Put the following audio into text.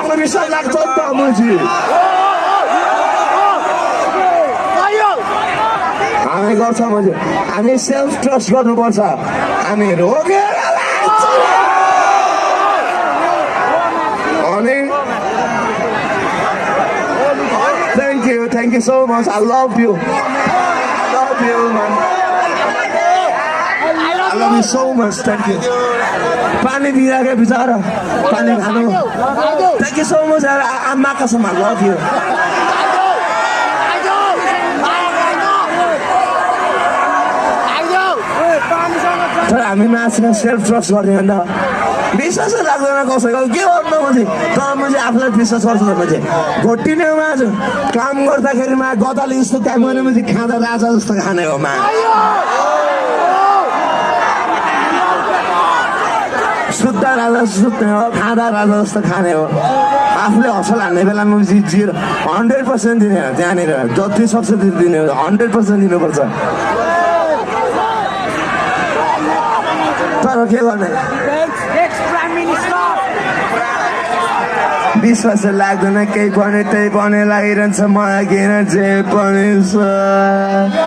आत्मविश्वास लाग्छ त मुजी हामी गर्छ मुजी हामी सेल्फ ट्रस्ट गर्नुपर्छ हामी रोगेर अनि thank you so much I love you man I love you so much thank you पानी दिइराखे बिचारा पानी खानु thank you so much आमा कसम I love you तर हामी मान्छेलाई सेल्फ ट्रस्ट गर्ने अन्त विश्वासै लाग्दैन कसैको के गर्नु म चाहिँ तर म चाहिँ आफूलाई विश्वास गर्छु म चाहिँ घोटिनेमा आज काम गर्दाखेरिमा गदाले जस्तो काम गर्ने म चाहिँ खाँदा राजा जस्तो खाने हो मा शुद्ध राजा सुत्ने हो खाँदा राजा जस्तो खाने हो आफूले हसल हान्ने बेलामा चाहिँ 100% दिने हो त्यहाँनिर जति सक्छ दिने हो 100% दिनुपर्छ तर के गर्ने विश्वास लाग्दैन केही पनि त्यही पनि लागिरहन्छ मलाई किन जे पनि छ